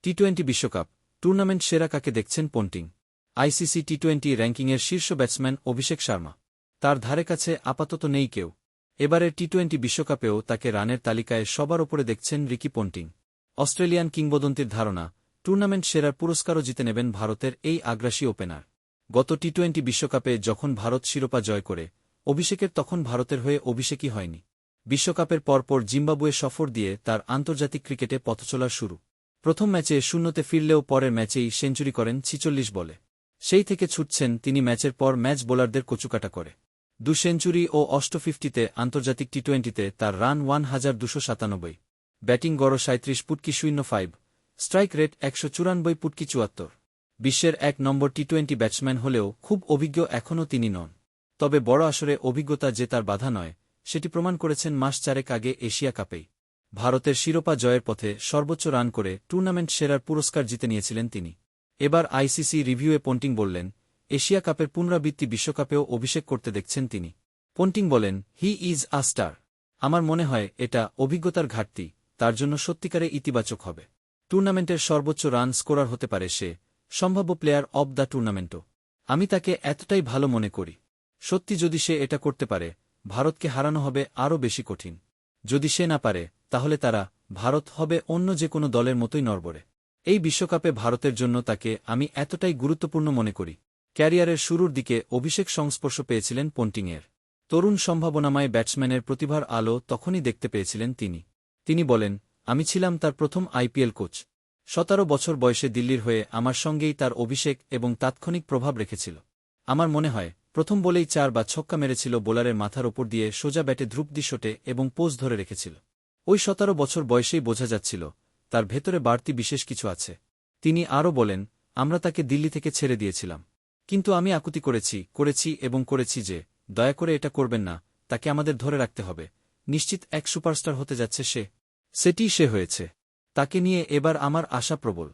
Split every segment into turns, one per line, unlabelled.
টি-20 বিশ্বকাপ টুর্নামেন্ট সেরা কাকে দেখছেন পন্টিং? আইসিসি টি-20 র্যাঙ্কিংয়ের শীর্ষ ব্যাটসম্যান অভিষেক শর্মা। তার ধারে কাছে আপাতত নেই কেউ। এবারের টি-20 বিশ্বকাপেও তাকে রানের তালিকায় সবার ওপরে দেখছেন রিকি পন্টিং। অস্ট্রেলিয়ান কিংবদন্তির ধারণা, টুর্নামেন্ট সেরার পুরস্কারও জিতে নেবেন ভারতের এই আগ্রাসী ওপেনার। গত টি-20 বিশ্বকাপে যখন ভারত শিরোপা জয় করে, অভিষেকের তখন ভারতের হয়ে অভিষেকই হয়নি। বিশ্বকাপের পরপর জিম্বাবুয়ে সফর দিয়ে তার আন্তর্জাতিক ক্রিকেটে পথচলার শুরু। প্রথম ম্যাচে শূন্যতে ফিরলেও পরের ম্যাচেই সেঞ্চুরি করেন 46 বলে। সেই থেকে ছুটছেন তিনি ম্যাচের পর ম্যাচ বোলারদের কচুকাটা করে। 2 সেঞ্চুরি ও 850-তে আন্তর্জাতিক টি-20তে তার রান 1297, ব্যাটিং গড় 37.05, স্ট্রাইক রেট 194.74। বিশ্বের 1 নম্বর টি-20 ব্যাটসম্যান হলেও খুব অভিজ্ঞ এখনও তিনি নন। তবে বড় আসরে অভিজ্ঞতা যে তার বাধা নয়, সেটি প্রমাণ করেছেন মাস 4 আগে এশিয়া কাপেই। ভারতের শিরোপা জয়ের পথে সর্বোচ্চ রান করে টুর্নামেন্ট সেরার পুরস্কার জিতে নিয়েছিলেন তিনি। এবার আইসিসি রিভিউয়ে পন্টিং বললেন, এশিয়া কাপের পুনরাবৃত্তি বিশ্বকাপেও অভিষেক করতে দেখছেন তিনি। পন্টিং বলেন, হি ইজ আ স্টার। আমার মনে হয় এটা অভিজ্ঞতার ঘাটতি, তার জন্য সত্যিকারে ইতিবাচক হবে। টুর্নামেন্টের সর্বোচ্চ রান স্কোরার হতে পারে সে, সম্ভাব্য প্লেয়ার অব দ্য টুর্নামেন্টও। আমি তাকে এতটাই ভালো মনে করি। সত্যি যদি সে এটা করতে পারে, ভারতকে হারানো হবে আরও বেশি কঠিন। যদি সে না পারে, তাহলে ভারত হবে অন্য যে কোনো দলের মতোই নড়বড়ে। এই বিশ্বকাপে ভারতের জন্য তাকে আমি এতটাই গুরুত্বপূর্ণ মনে করি। ক্যারিয়ারের শুরুর দিকে অভিষেক সংস্পর্শ পেয়েছিলেন পন্টিংয়ের। তরুণ সম্ভাবনাময় ব্যাটসম্যানের প্রতিভার আলো তখনই দেখতে পেয়েছিলেন তিনি। তিনি বলেন, আমি ছিলাম তার প্রথম আইপিএল কোচ। 17 বছর বয়সে দিল্লির হয়ে আমার সঙ্গেই তার অভিষেক এবং তাৎক্ষণিক প্রভাব রেখেছিল। আমার মনে হয়, প্রথম বলেই 4 বা ছক্কা মেরেছিল, বোলারের মাথার ওপর দিয়ে সোজা ব্যাটে ধ্রুপদি শটে এবং পোজ ধরে রেখেছিল। ওই 17 বছর বয়সেই বোঝা যাচ্ছিল, তার ভেতরে বাড়তি বিশেষ কিছু আছে। তিনি আরও বলেন, আমরা তাকে দিল্লি থেকে ছেড়ে দিয়েছিলাম। কিন্তু আমি আকুতি করেছি যে, দয়া করে এটা করবেন না, তাকে আমাদের ধরে রাখতে হবে। নিশ্চিত এক সুপারস্টার হতে যাচ্ছে সে। সেটিই সে হয়েছে। তাকে নিয়ে এবার আমার আশা প্রবল।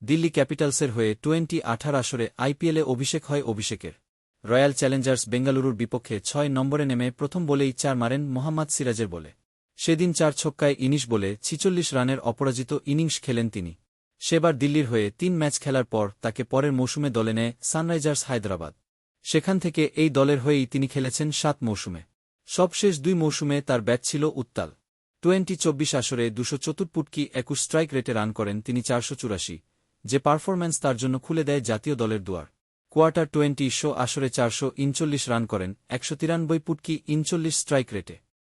দিল্লি ক্যাপিটালসের হয়ে 2018 আসরে আইপিএলে অভিষেক হয় অভিষেকের। রয়্যাল চ্যালেঞ্জার্স বেঙ্গালুরুর বিপক্ষে 6 নম্বরে নেমে প্রথম বলেই 4 মারেন মোহাম্মদ সিরাজের বলে। সেদিন 4 ছক্কায় 19 বলে 46 রানের অপরাজিত ইনিংস খেলেন তিনি। সেবার দিল্লির হয়ে 3 ম্যাচ খেলার পর তাকে পরের মৌসুমে দলে নেয় সানরাইজার্স হায়দ্রাবাদ। সেখান থেকে এই দলের হয়েই তিনি খেলেছেন 7 মৌসুমে। সবশেষ 2 মৌসুমে তার ব্যাট ছিল উত্তাল। 2024 আসরে 274.21 স্ট্রাইক রেটে রান করেন তিনি 484, যে পারফরম্যান্স তার জন্য খুলে দেয় জাতীয় দলের দুয়ার। কোয়ার্টার 20 আসরে 439 রান করেন 193.39 স্ট্রাইক রেটে।